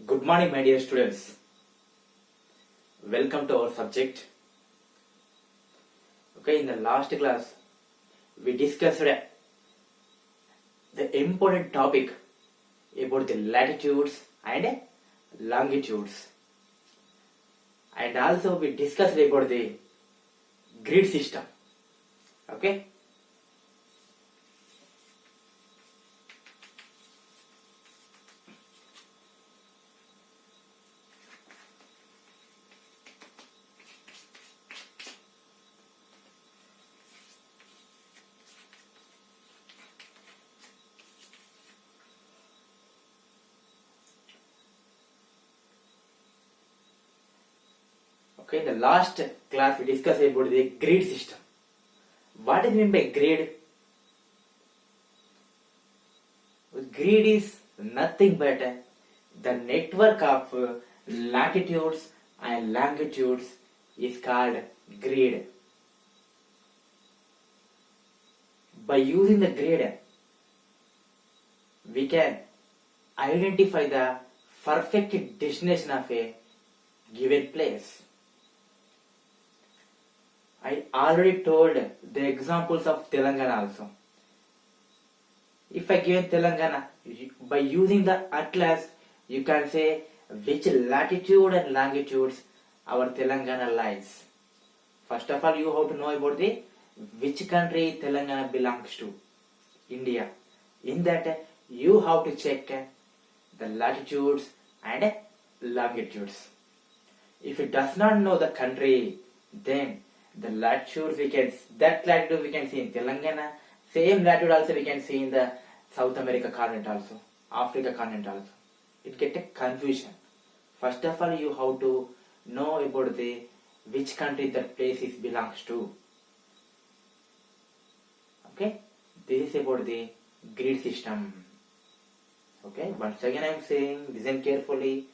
Good morning, my dear students. Welcome to our subject. Okay, in the last class, we discussed the important topic about the latitudes and longitudes. And also we discussed about the grid system. Okay. Okay, in the last class we discussed about the grid system. What is meant by grid? Grid is nothing but the network of latitudes and longitudes is called grid. By using the grid, we can identify the perfect destination of a given place. I already told the examples of Telangana also. If I give Telangana, by using the atlas, you can say which latitude and longitudes our Telangana lies. First of all, you have to know about the which country Telangana belongs to. India. In that, you have to check the latitudes and longitudes. If you does not know the country, then the latitudes that latitude we can see in Telangana, same latitude also we can see in the South America continent also, Africa continent also. It get a confusion. First of all, you have to know about the which country that place belongs to. Okay, this is about the grid system. Okay, once again I am saying, listen carefully.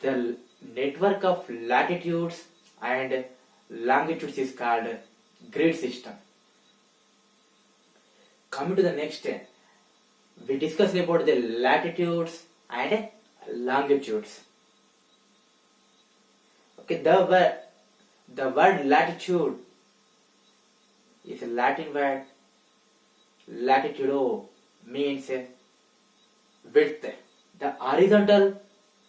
The network of latitudes and longitudes is called grid system. Coming to the next, we discussed about the latitudes and longitudes. Okay, the word latitude is a Latin word. Latitudo means width. The horizontal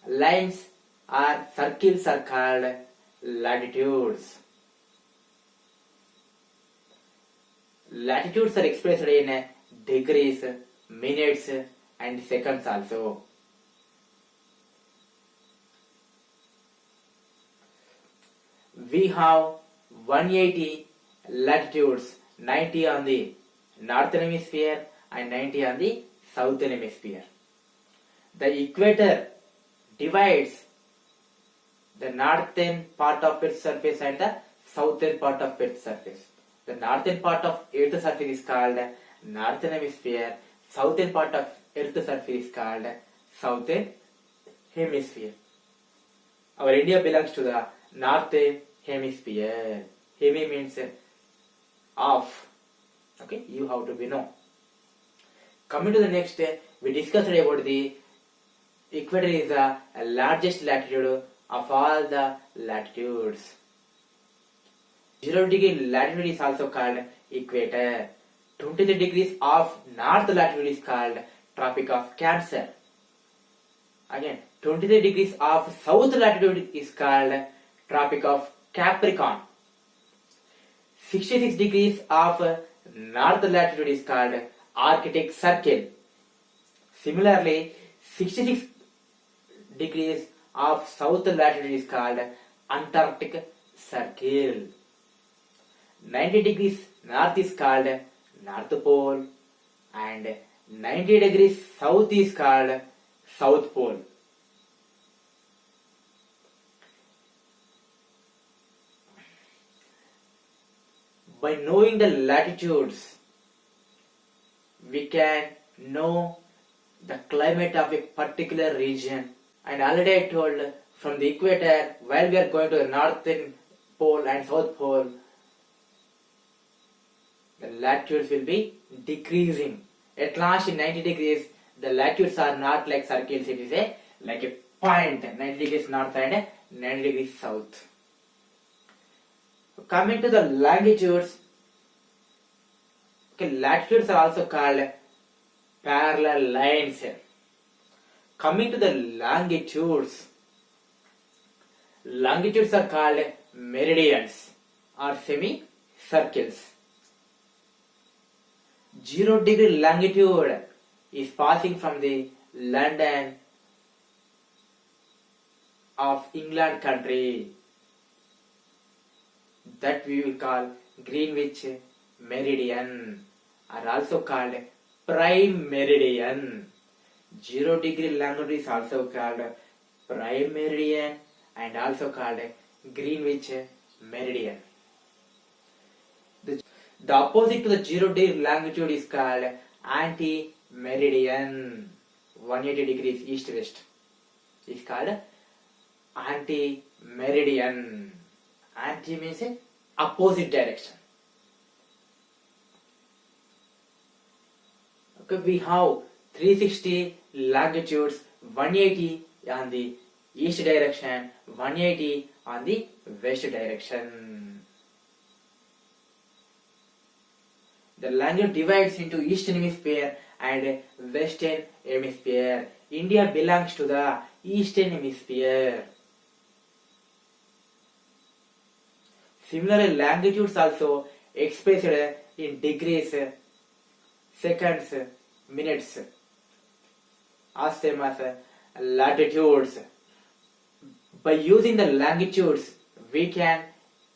lines or circles are called latitudes. Latitudes are expressed in degrees, minutes and seconds also. We have 180 latitudes, 90 on the northern hemisphere and 90 on the southern hemisphere. The equator divides the northern part of its surface and the southern part of its surface. The northern part of Earth's surface is called northern hemisphere. Southern part of Earth's surface is called southern hemisphere. Our India belongs to the northern hemisphere. Hemi means off. Okay, you have to be know. Coming to the next, we discussed about the equator is the largest latitude of all the latitudes. 0 degree latitude is also called equator. 23 degrees of north latitude is called Tropic of Cancer. Again, 23 degrees of south latitude is called Tropic of Capricorn. 66 degrees of north latitude is called Arctic Circle. Similarly, 66 degrees of south latitude is called Antarctic Circle. 90 degrees north is called North Pole and 90 degrees south is called South Pole. By knowing the latitudes, we can know the climate of a particular region. And already I told, from the equator, while we are going to the northern pole and south pole, the latitudes will be decreasing. At last in 90 degrees, the latitudes are not like circles, it is a like a point 90 degrees north and 90 degrees south. Coming to the longitudes, okay, latitudes are also called parallel lines. Coming to the longitudes, longitudes are called meridians or semicircles. 0-degree longitude is passing from the London of England country, that we will call Greenwich meridian, are also called prime meridian. 0-degree longitude is also called prime meridian and also called Greenwich meridian. The opposite to the 0-degree longitude is called anti-meridian. 180 degrees east-west is called anti-meridian. Anti means opposite direction. Okay, we have 360 longitudes, 180 on the east direction, 180 on the west direction. The longitude divides into Eastern Hemisphere and Western Hemisphere. India belongs to the Eastern Hemisphere. Similarly, longitudes also expressed in degrees, seconds, minutes, as same as latitudes. By using the longitudes, we can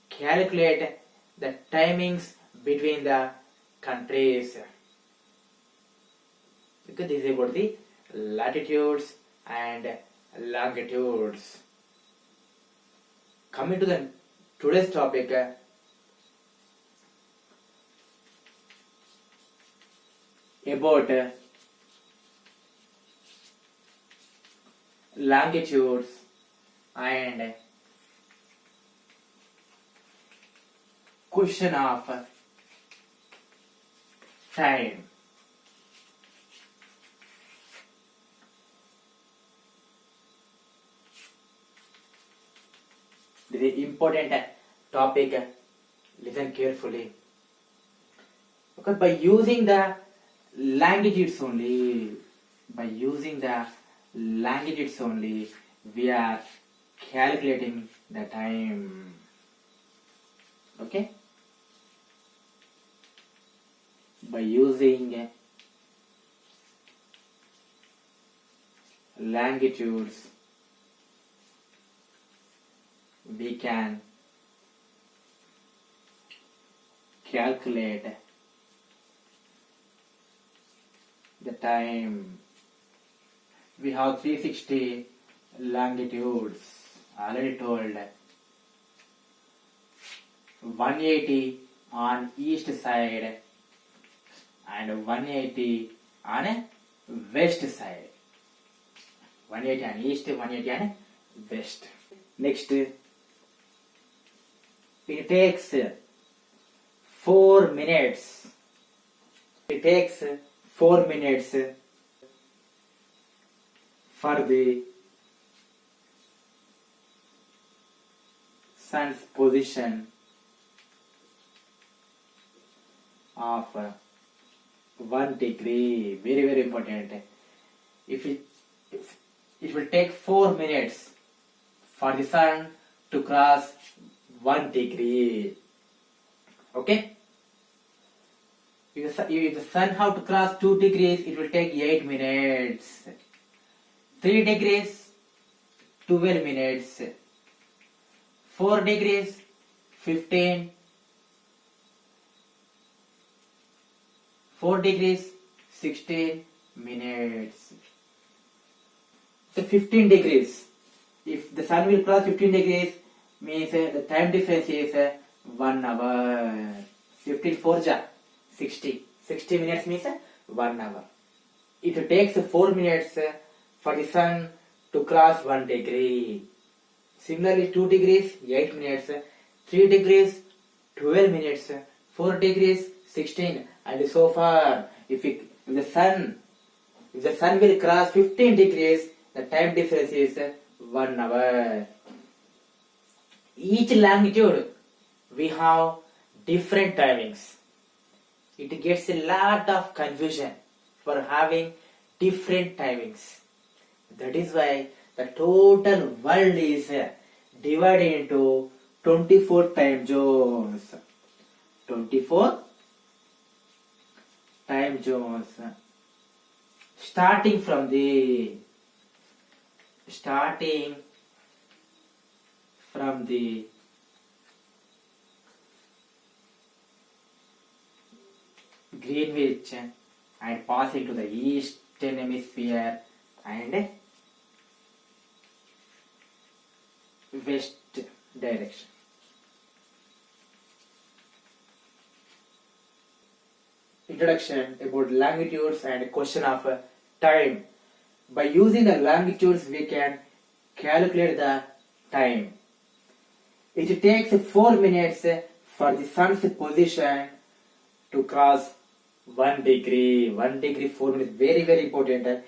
calculate the timings between the countries. Because this is about the latitudes and longitudes. Coming to the today's topic, about longitudes and question of time. This is important topic. Listen carefully. Because by using the longitudes only, we are calculating the time. Okay? By using longitudes, we can calculate the time. We have 360 longitudes, already told. 180 on east side and 180 on west side. 180 on east, 180 on west. Next, it takes 4 minutes. It takes 4 minutes for the sun's position of 1 degree. Very, very important. If it will take 4 minutes for the sun to cross 1 degree. Okay? If the sun have to cross 2 degrees, it will take 8 minutes. 3 degrees, 12 minutes. 4 degrees, 15. 4 degrees, 16 minutes. So 15 degrees. If the sun will cross 15 degrees, means the time difference is 1 hour. 15 4 ja 60. 60 minutes means 1 hour. It takes 4 minutes for the sun to cross 1 degree. Similarly, 2 degrees, 8 minutes. 3 degrees, 12 minutes. 4 degrees, 16. And so far, if the sun will cross 15 degrees, the time difference is 1 hour. Each longitude we have different timings. It gets a lot of confusion for having different timings. That is why the total world is divided into 24 time zones. 24 time zones. Starting from the Greenwich and passing to the eastern hemisphere and west direction. Introduction about longitudes and question of time. By using the longitudes we can calculate the time. It takes 4 minutes for the sun's position to cross 1 degree. 1 degree 4 minutes, very very important.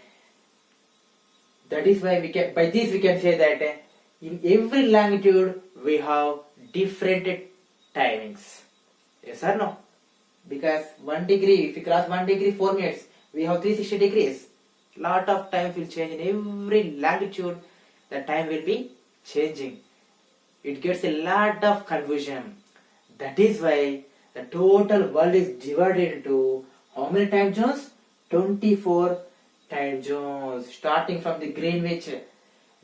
That is why by this we can say that in every longitude we have different timings. Yes or no? Because 1 degree, if we cross 1 degree 4 minutes, we have 360 degrees. Lot of time will change in every longitude. The time will be changing. It gets a lot of confusion. That is why the total world is divided into how many time zones? 24 time zones. Starting from the Greenwich.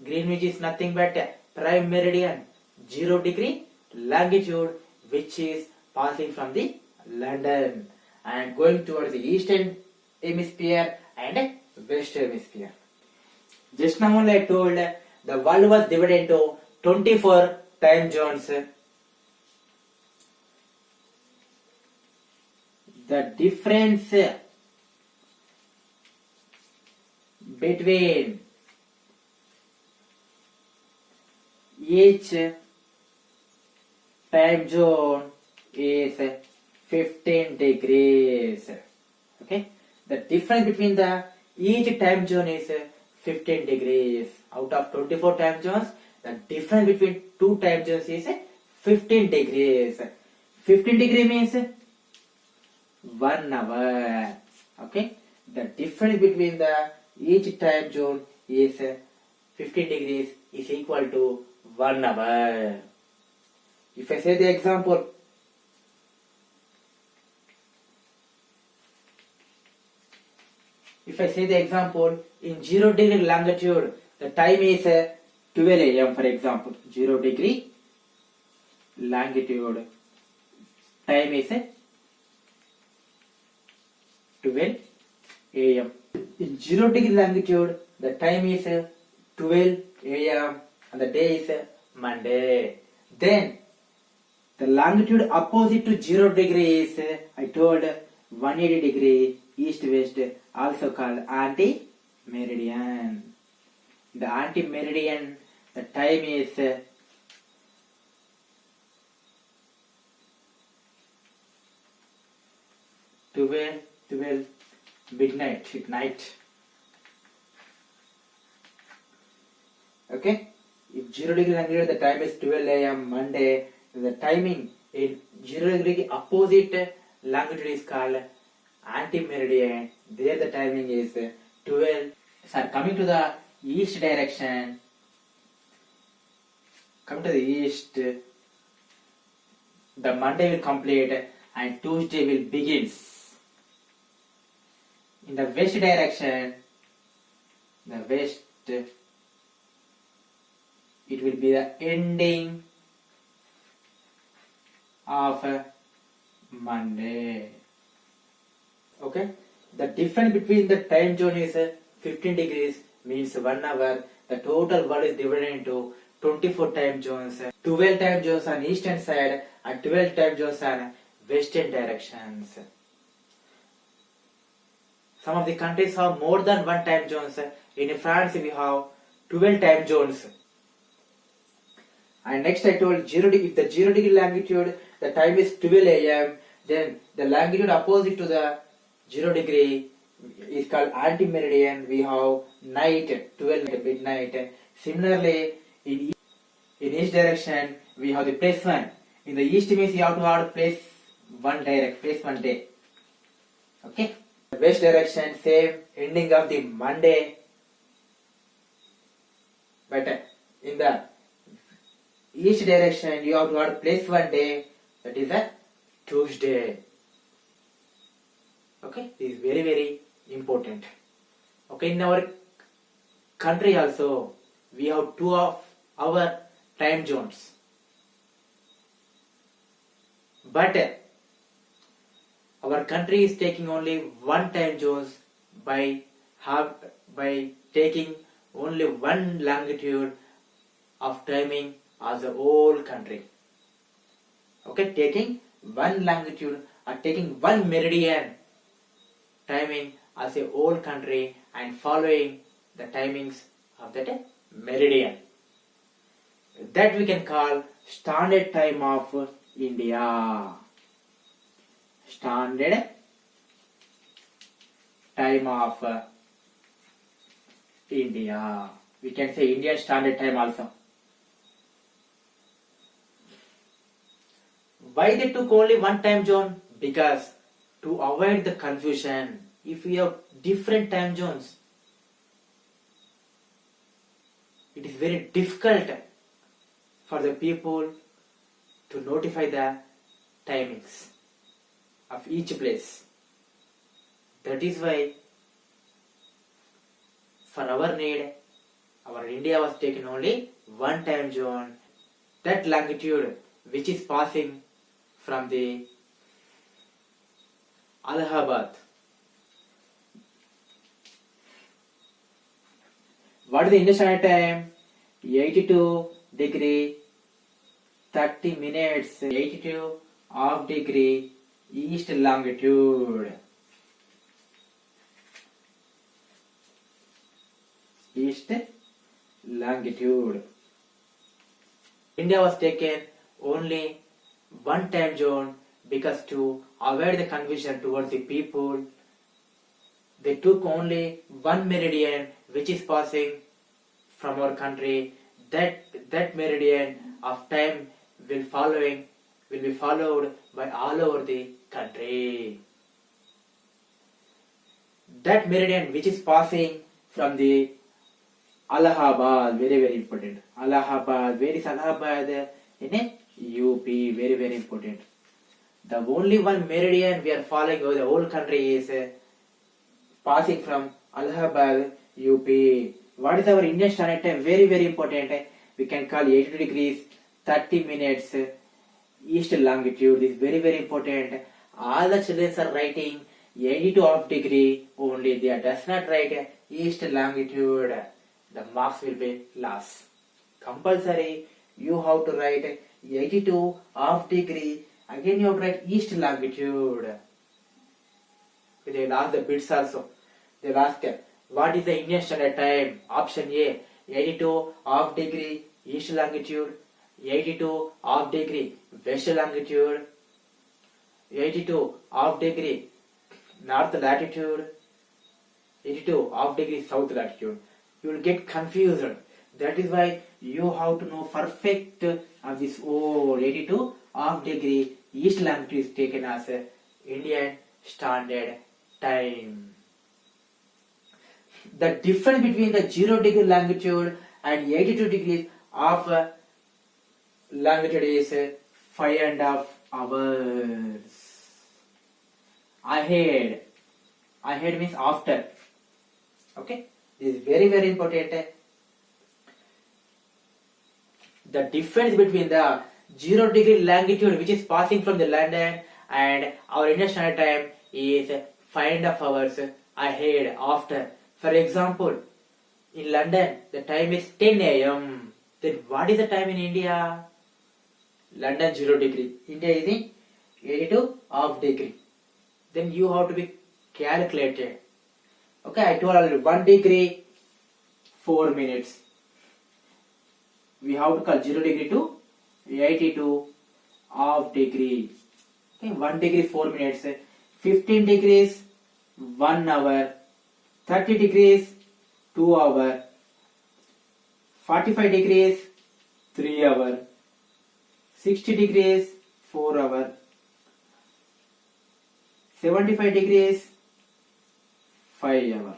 Greenwich is nothing but prime meridian, 0 degree longitude, which is passing from the London and going towards the eastern hemisphere and western hemisphere. Just now only I told the world was divided into 24 time zones. The difference between each time zone is 15 degrees. Okay, the difference between each time zone is 15 degrees. Out of 24 time zones, the difference between two time zones is 15 degrees. 15 degree means 1 hour. Okay, the difference between each time zone is 15 degrees is equal to 1 hour. If I say the example, in 0 degree longitude, the time is 12 a.m. for example. 0 degree longitude, time is 12 a.m. In 0 degree longitude, the time is 12 a.m. and the day is Monday. Then the longitude opposite to 0 degree is, I told, 180 degree east-west, also called anti-meridian. The anti-meridian, the time is 12 midnight, at night. Okay, if 0 degree longitude, the time is 12 a.m. Monday. The timing in 0 degree opposite longitude is called anti-meridian. There the timing is 12. So coming to the east direction, come to the east, the Monday will complete and Tuesday will begins. In the west direction, it will be the ending of Monday. Okay, the difference between the time zone is 15 degrees, means 1 hour. The total world is divided into 24 time zones, 12 time zones on eastern side and 12 time zones on western directions. Some of the countries have more than one time zones. In France we have 12 time zones. And next I told if the 0 degree longitude, the time is 12 a.m. then the longitude opposite to the 0 degree is called anti-meridian. We have night, 12 midnight. Similarly, in each direction, we have the place 1. In the east means you have to have place 1 place 1 day. Okay. The west direction, same, ending of the Monday. But in the east direction, you have to have place 1 day, that is a Tuesday. Okay, this is very, very important. Okay, in our country also, we have 2 of our time zones. But our country is taking only 1 time zones by taking only 1 longitude of timing as the whole country. Okay, taking 1 longitude or taking 1 meridian timing as a whole country and following the timings of that meridian. That we can call standard time of India. Standard time of India. We can say Indian Standard Time also. Why they took only 1 time zone? Because to avoid the confusion, if we have different time zones, it is very difficult for the people to notify the timings of each place. That is why for our need, our India was taken only 1 time zone. That longitude which is passing from the Allahabad. What is the Indian Standard Time? 82 degree 30 minutes, 82 half degree east longitude. East longitude. India was taken only 1 time zone because to avoid the confusion towards the people, they took only 1 meridian which is passing from our country. That meridian of time will be followed by all over the country. That meridian which is passing from the Allahabad, very, very important. Allahabad, where is Allahabad? In a UP, very, very important. The only 1 meridian we are following over the whole country is passing from Allahabad, UP. What is our Indian Standard Time? Very, very important. We can call 82 degrees 30 minutes east longitude. This is very, very important. All the children are writing 82 half degree only. They does not write east longitude. The marks will be lost. Compulsory, you have to write 82 half degree. Again you have to write east longitude. They will ask the bits also. They will ask what is the Indian Standard Time? Option A, 82 half degree east longitude, 82 half degree west longitude, 82 half degree north latitude, 82 half degree south latitude. You will get confused. That is why you have to know perfect of this 82 half degree east longitude is taken as Indian Standard Time. The difference between the 0 degree longitude and 82 degrees of longitude is 5.5 hours. Ahead means after. Okay, this is very, very important. The difference between the 0 degree longitude which is passing from the London and our Indian Standard Time is 5.5 hours ahead, after. For example, in London the time is 10 a.m. Then what is the time in India? London 0 degree. India is in 82 half degree. Then you have to be calculated. Okay, I told already 1 degree 4 minutes. We have to call 0 degree to 82 half degree. Okay, 1 degree 4 minutes. 15 degrees 1 hour. 30 degrees 2 hour, 45 degrees 3 hour, 60 degrees 4 hour, 75 degrees 5 hour.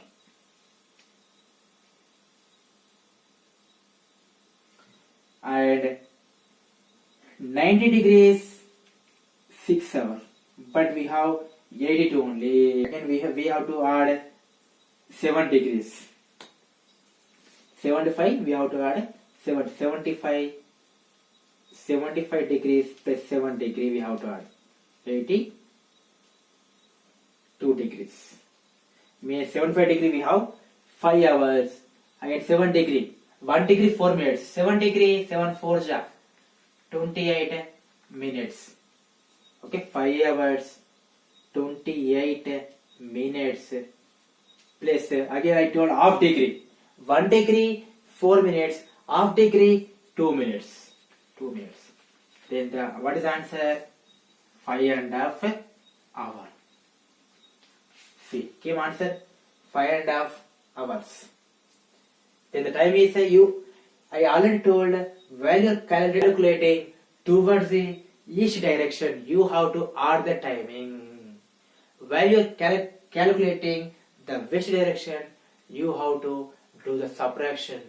And 90 degrees 6 hour, but we have 82 only. Again we have to add 7 degrees. 75 we have to add 75 degrees plus 7 degree we have to add 82 degrees. Means 75 degree we have 5 hours. Again 7 degree, 1 degree 4 minutes, 7 degree 7 4 ja 28 minutes. Okay, 5 hours 28 minutes plus again I told half degree, 1 degree 4 minutes, half degree 2 minutes. 2 minutes. Then what is the answer? 5.5 hour. See, came answer 5.5 hours. Then the time is I already told while you are calculating towards the each direction, you have to add the timing. While you are calculating the which direction, you have to do the subtraction.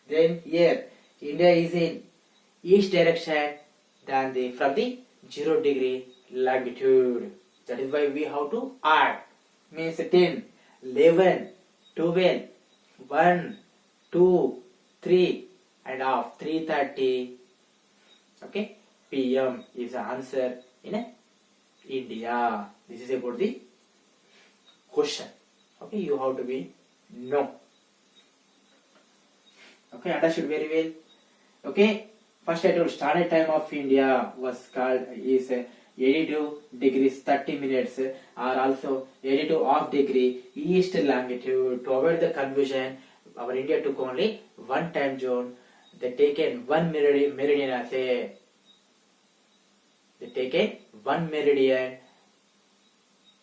Then here India is in each direction than from the 0 degree longitude. That is why we have to add. Means 10, 11, 12, 1, 2, 3 and half 3:30. Okay, PM is the answer in India. This is about the question. Okay, you have to be know. Okay, understood very well. Okay, first I told standard time of India was called is 82 degrees 30 minutes or also 82 half degree east longitude. To avoid the confusion, our India took only one time zone. They taken one meridian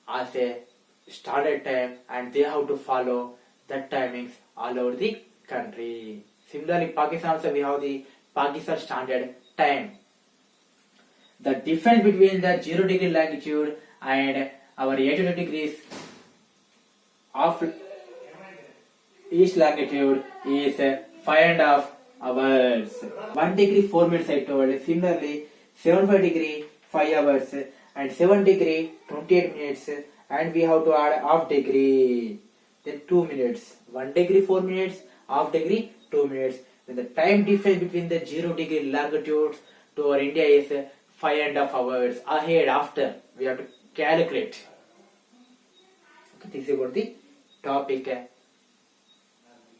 as a standard time, and they have to follow that timings all over the country. Similarly, Pakistan also we have the Pakistan standard time. The difference between the 0 degree longitude and our 82 degrees of east longitude is 5.5 hours. 1 degree 4 minutes I told. Similarly, 75 degree 5 hours and 7 degree 28 minutes, and we have to add half degree. Then 2 minutes. 1 degree 4 minutes, half degree 2 minutes. Then the time difference between the 0 degree longitude to our India is 5.5 hours. Ahead, after, we have to calculate. Okay, this is about the topic.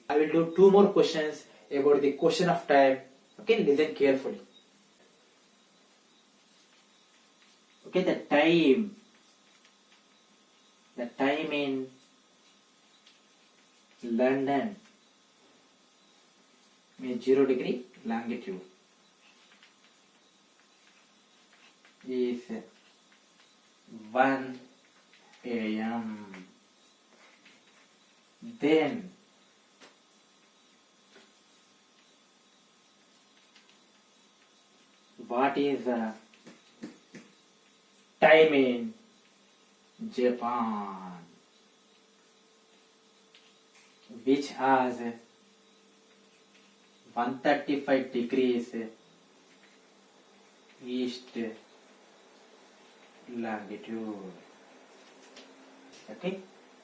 I will do 2 more questions about the question of time. Okay, listen carefully. Okay, the time in London means 0 degree longitude is 1 a.m. Then what is the time in Japan, which has 135 degrees east longitude? Okay,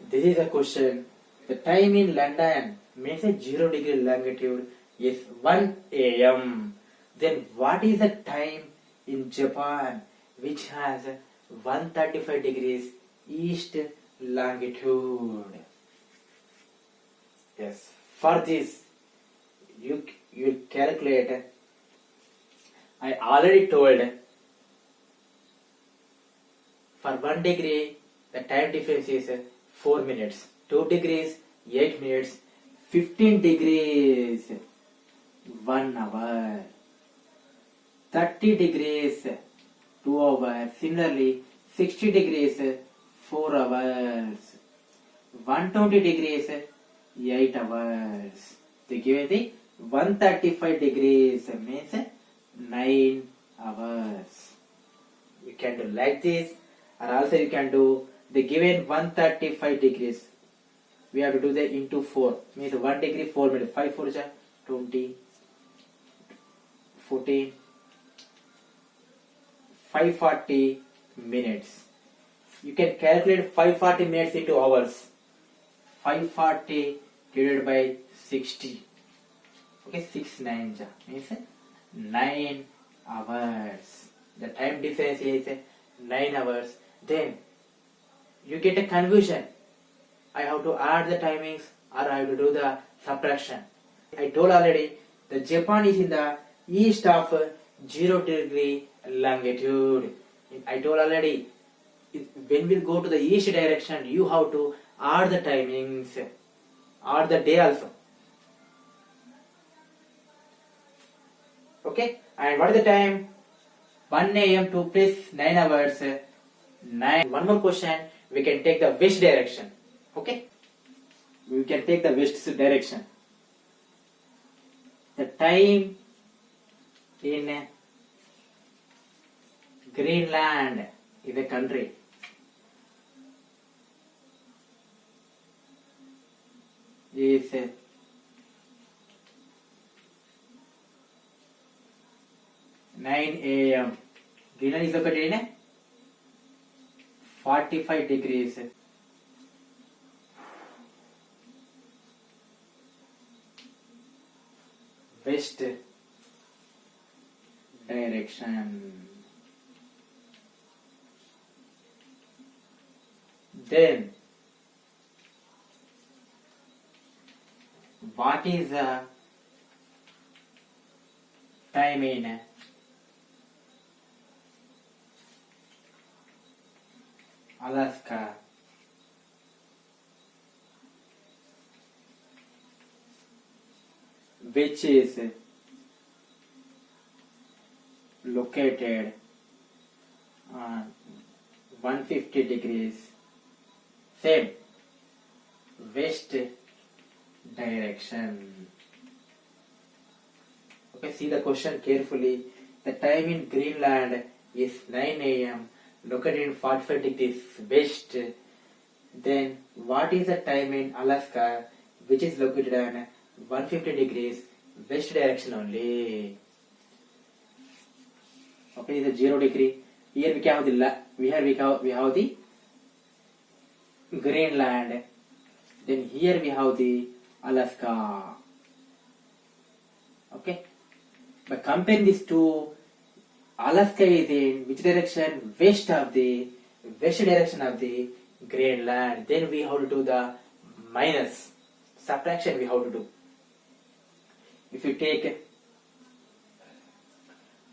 this is a question. The time in London means a 0 degree longitude is 1 a.m. Then what is the time in Japan which has 135 degrees east longitude? Yes, for this you calculate. I already told for 1 degree the time difference is 4 minutes, 2 degrees 8 minutes, 15 degrees 1 hour, 30 degrees 2 hours, similarly 60 degrees 4 hours, 120 degrees, 8 hours. They give the 135 degrees means 9 hours. You can do like this, or also you can do the given 135 degrees. We have to do the into 4 means 1 degree 4 minutes. 5 4 20, 14, 540 minutes. You can calculate 540 minutes into hours. 540 divided by 60. Okay, 6 9 means 9 hours. The time difference is 9 hours. Then you get a confusion. I have to add the timings or I have to do the subtraction. I told already the Japan is in the east of 0 degree longitude. I told already when we go to the east direction, you have to add the timings, add the day also. Okay, and what is the time? 1 a.m. to plus 9 hours. 9. One more question. We can take the west direction. Okay, we can take the west direction. The time in Greenland is a country. Is 9 a.m. Greenland is located in 45 degrees. West direction. Then what is the time in Alaska? Which is located on 150 degrees. Same west direction. Okay, see the question carefully. The time in Greenland is 9 a.m. located in 45 degrees west. Then what is the time in Alaska, which is located on 150 degrees west direction only? Okay, is a 0 degree. Here we have the we have the Greenland. Then here we have the Alaska. Okay, but comparing these two, Alaska is in which direction? West direction of the Greenland. Then we have to do the minus subtraction. We have to do. If you take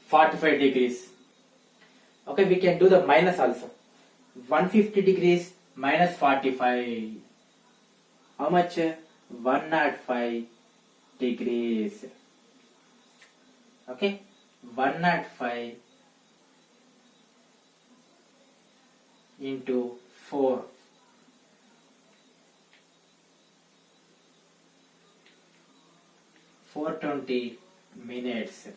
45 degrees, okay, we can do the minus also. 150 degrees minus 45. How much? 105 degrees. Okay, 105 into 4. 420 minutes.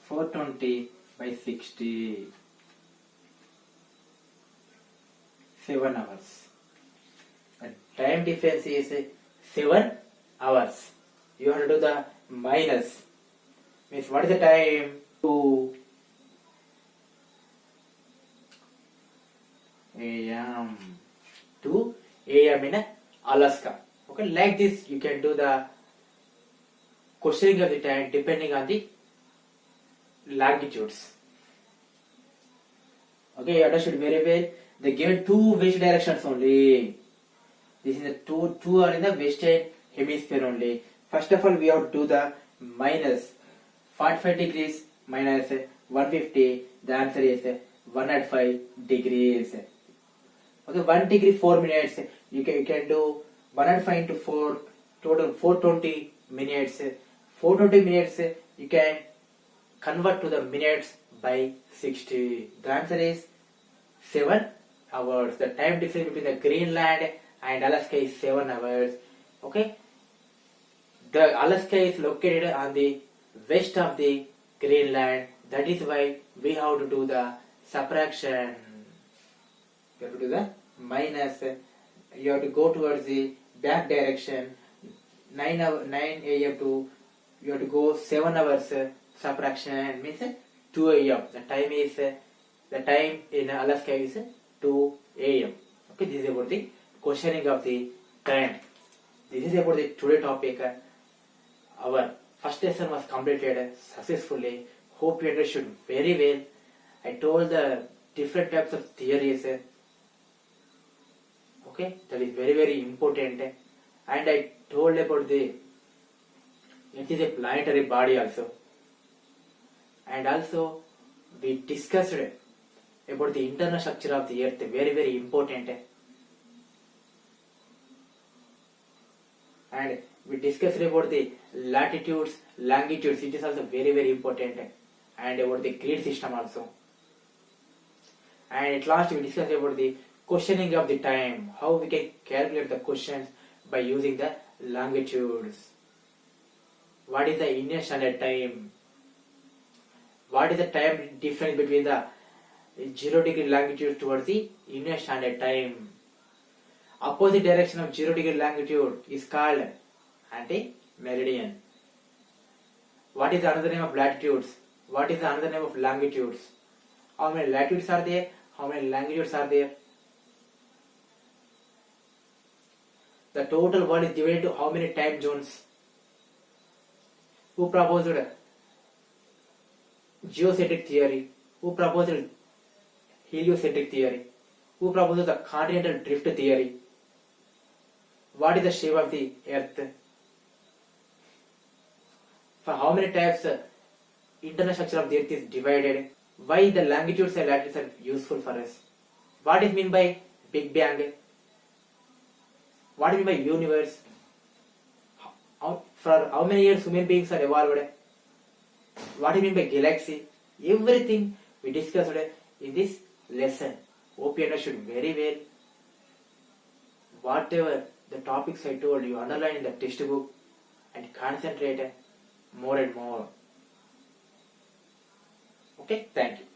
420 by 60. 7 hours. The time difference is 7 hours. You have to do the minus. Means what is the time? 2 a.m. 2 a.m. in Alaska. Okay, like this you can do the questioning of the time depending on the longitudes. Okay, you understood very well. They given two west directions only. This is the two are in the western hemisphere only. First of all, we have to do the minus 45 degrees minus 150. The answer is 105 degrees. Okay, 1 degree 4 minutes. You can do 105 into 4, total 420 minutes. 420 minutes you can convert to the minutes by 60. The answer is 7 hours. The time difference between the Greenland and Alaska is 7 hours. Okay, the Alaska is located on the west of the Greenland. That is why we have to do the subtraction. You have to do the minus. You have to go towards the back direction. 9 a.m. to you have to go 7 hours. Subtraction means 2 a.m. The time in Alaska is 2 a.m. Okay, this is about the questioning of the time. This is about the today topic. Our first lesson was completed successfully. Hope you understood very well. I told the different types of theories. Okay, that is very important. And I told about it is a planetary body also. And also we discussed about the internal structure of the earth, very important. And we discussed about the latitudes, longitudes, it is also very important. And about the grid system also. And at last we discussed about the questioning of the time, how we can calculate the questions by using the longitudes. What is the Indian Standard Time? What is the time difference between the 0 degree longitude towards the Indian Standard Time? Opposite direction of 0 degree longitude is called anti-meridian. What is another name of latitudes? What is the another name of longitudes? How many latitudes are there? How many longitudes are there? The total world is divided into how many time zones? Who proposed geocentric theory? Who proposed heliocentric theory? Who proposed the continental drift theory? What is the shape of the earth? For how many types internal structure of the earth is divided? Why the longitudes and latitudes are useful for us? What is meant by Big Bang? What is meant by universe? For how many years human beings are evolved? What do you mean by galaxy? Everything we discussed in this lesson. Hope you understood very well. Whatever the topics I told you, underline in the textbook and concentrate more and more. Okay, thank you.